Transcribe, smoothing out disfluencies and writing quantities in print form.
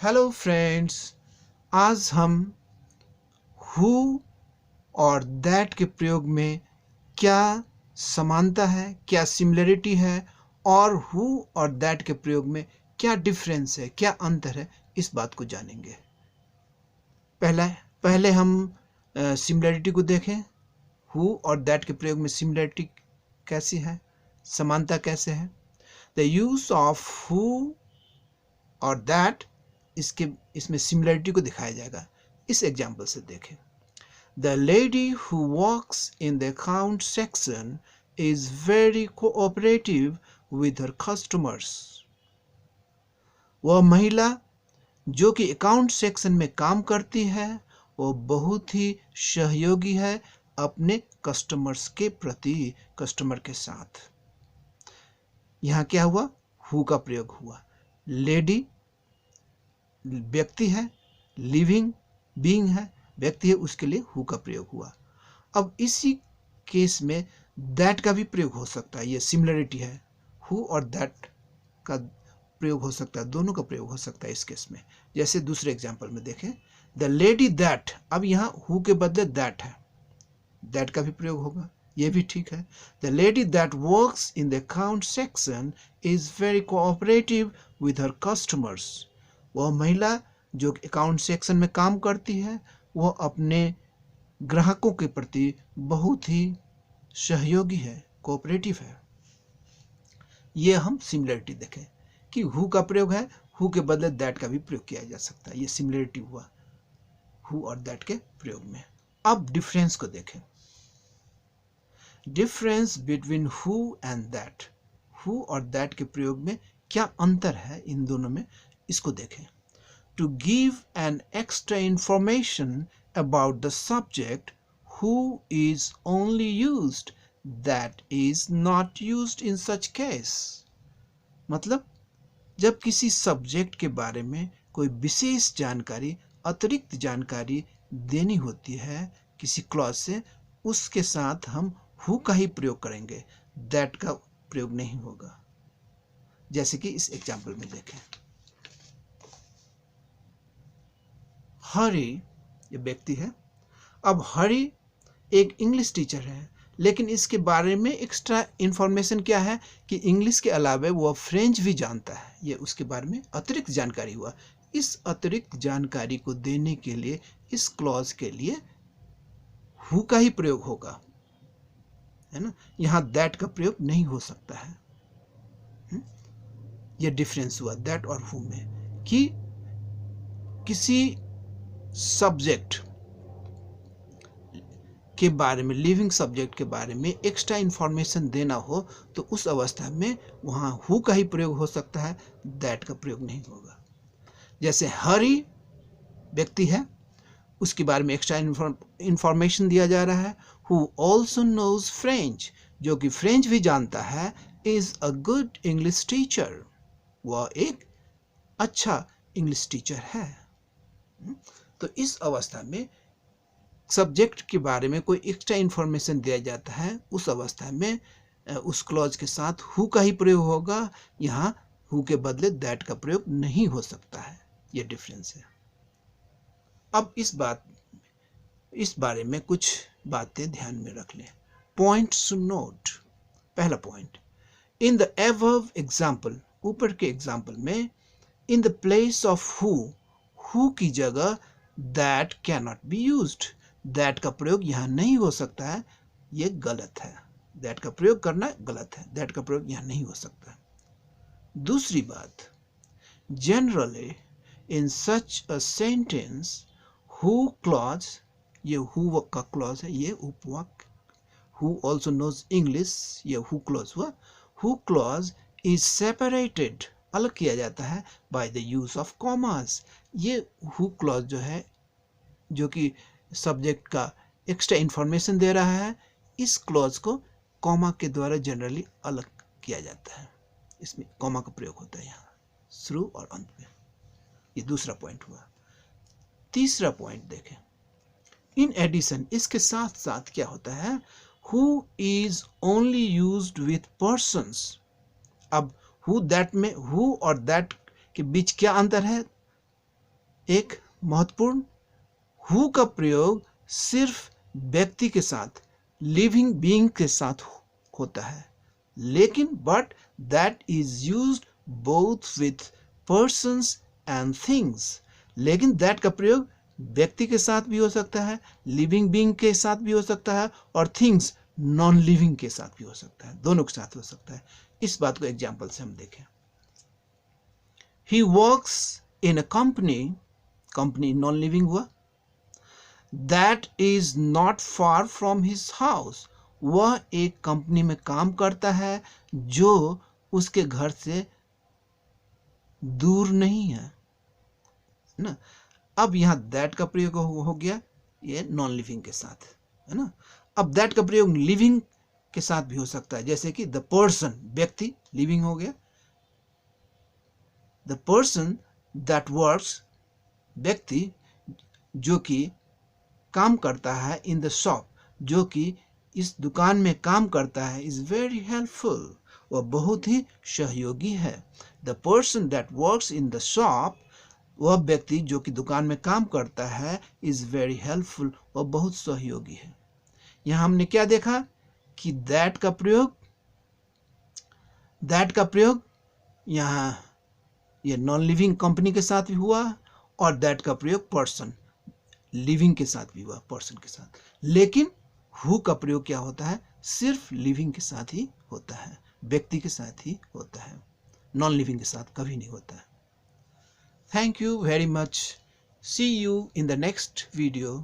Hello friends, आज हम who और दैट के प्रयोग में क्या समानता है, क्या सिमिलरिटी है और हु और दैट के प्रयोग में क्या डिफरेंस है, क्या अंतर है, इस बात को जानेंगे। पहले पहले हम सिमिलरिटी को देखें। हु और दैट के प्रयोग में सिमिलरिटी कैसी है, समानता कैसे है। द यूज ऑफ हु और दैट, इसमें सिमिलरिटी को दिखाया जाएगा। इस एग्जाम्पल से देखें। The lady who works in the account section is very cooperative with her customers. वह महिला जो कि अकाउंट सेक्शन में काम करती है वो बहुत ही सहयोगी है अपने कस्टमर्स के प्रति, कस्टमर के साथ। यहाँ क्या हुआ, हु का प्रयोग हुआ। लेडी व्यक्ति है, लिविंग बीइंग है, व्यक्ति है, उसके लिए हु का प्रयोग हुआ। अब इसी केस में दैट का भी प्रयोग हो सकता है। ये सिमिलरिटी है, हु और दैट का प्रयोग हो सकता है, दोनों का प्रयोग हो सकता है इस केस में। जैसे दूसरे एग्जांपल में देखें, द लेडी दैट, अब यहाँ हु के बदले दैट है, दैट का भी प्रयोग होगा, ये भी ठीक है। The lady that works in the account section is very cooperative with her customers. वह महिला जो अकाउंट सेक्शन में काम करती है वह अपने ग्राहकों के प्रति बहुत ही सहयोगी है, कोऑपरेटिव है। ये हम सिमिलरिटी देखें कि हु का प्रयोग है, हु के बदले दैट का भी प्रयोग किया जा सकता है। ये सिमिलरिटी हुआ हु और दैट के प्रयोग में। अब डिफरेंस को देखें। Difference between who and that, who और दैट के प्रयोग में क्या अंतर है इन दोनों में, इसको देखें। To give an extra information about the subject, who is only used, that is not used in such case। मतलब जब किसी सब्जेक्ट के बारे में कोई विशेष जानकारी, अतिरिक्त जानकारी देनी होती है किसी क्लॉज से, उसके साथ हम हु का ही प्रयोग करेंगे, दैट का प्रयोग नहीं होगा। जैसे कि इस एग्जाम्पल में देखें। हरी ये व्यक्ति है। अब हरी एक इंग्लिश टीचर है, लेकिन इसके बारे में एक्स्ट्रा इंफॉर्मेशन क्या है कि इंग्लिश के अलावा वह फ्रेंच भी जानता है। ये उसके बारे में अतिरिक्त जानकारी हुआ। इस अतिरिक्त जानकारी को देने के लिए इस क्लॉज के लिए हु का ही प्रयोग होगा, है ना। यहाँ दैट का प्रयोग नहीं हो सकता है। ये डिफरेंस हुआ दैट और हु में कि किसी सब्जेक्ट के बारे में, लिविंग सब्जेक्ट के बारे में एक्स्ट्रा इंफॉर्मेशन देना हो तो उस अवस्था में वहां हु का ही प्रयोग हो सकता है, दैट का प्रयोग नहीं होगा। जैसे हरी व्यक्ति है, उसके बारे में एक्स्ट्रा इंफॉर्मेशन दिया जा रहा है। हु ऑल्सो नोज फ्रेंच, जो कि फ्रेंच भी जानता है, is a good English teacher, वह एक अच्छा इंग्लिश टीचर है। तो इस अवस्था में सब्जेक्ट के बारे में कोई एक्स्ट्रा इंफॉर्मेशन दिया जाता है, उस अवस्था में उस क्लॉज के साथ हु का ही प्रयोग होगा। यहाँ हु के बदले दैट का प्रयोग नहीं हो सकता है। ये डिफरेंस है। अब इस बारे में कुछ बातें ध्यान में रख लें। Points to note. पहला point, in the above example, ऊपर के एग्जाम्पल में in the place of who की जगह that can not be used, that का प्रयोग यहाँ नहीं हो सकता है। ये गलत है, दैट का प्रयोग करना गलत है, दैट का प्रयोग यहाँ नहीं हो सकता। दूसरी बात, generally in such a sentence who clause, ये हु का क्लॉज है, ये उपवाक्य। हु ऑल्सो नोज इंग्लिश, ये हु क्लॉज हुआ। हु क्लॉज इज सेपरेटेड, अलग किया जाता है by the use of commas. ये हु क्लॉज जो है, जो कि सब्जेक्ट का एक्स्ट्रा इंफॉर्मेशन दे रहा है, इस क्लॉज को कॉमा के द्वारा जनरली अलग किया जाता है। इसमें कॉमा का प्रयोग होता है यहाँ शुरू और अंत में। ये दूसरा पॉइंट हुआ। तीसरा पॉइंट देखें, इन एडिशन, इसके साथ साथ क्या होता है, who is only used with persons. अब हु दैट में हु और दैट के बीच क्या अंतर है, एक महत्वपूर्ण हु का प्रयोग सिर्फ व्यक्ति के साथ, लिविंग बीइंग के साथ होता है, लेकिन but that is used both with persons and things. लेकिन दैट का प्रयोग व्यक्ति के साथ भी हो सकता है, लिविंग बीइंग के साथ भी हो सकता है, और थिंग्स नॉन लिविंग के साथ भी हो सकता है, दोनों के साथ हो सकता है। इस बात को एग्जाम्पल से हम देखें। He works in a company, company non living हुआ, that is not far from his house, वह एक कंपनी में काम करता है जो उसके घर से दूर नहीं है ना। अब यहां दैट का प्रयोग हो गया ये नॉन लिविंग के साथ, है ना। अब दैट का प्रयोग लिविंग के साथ भी हो सकता है, जैसे कि द पर्सन, व्यक्ति लिविंग हो गया, द पर्सन दैट वर्क्स, व्यक्ति जो कि काम करता है, इन द शॉप, जो कि इस दुकान में काम करता है, इज वेरी हेल्पफुल, वह बहुत ही सहयोगी है। The person that works in the shop, वह व्यक्ति जो कि दुकान में काम करता है, इज वेरी हेल्पफुल, वह बहुत सहयोगी है। यहां हमने क्या देखा कि दैट का प्रयोग यहां ये नॉन लिविंग कंपनी के साथ भी हुआ, और दैट का प्रयोग पर्सन लिविंग के साथ भी हुआ, पर्सन के साथ। लेकिन हु का प्रयोग क्या होता है, सिर्फ लिविंग के साथ ही होता है, व्यक्ति के साथ ही होता है, नॉन लिविंग के साथ कभी नहीं होता है। Thank you very much. See you in the next video.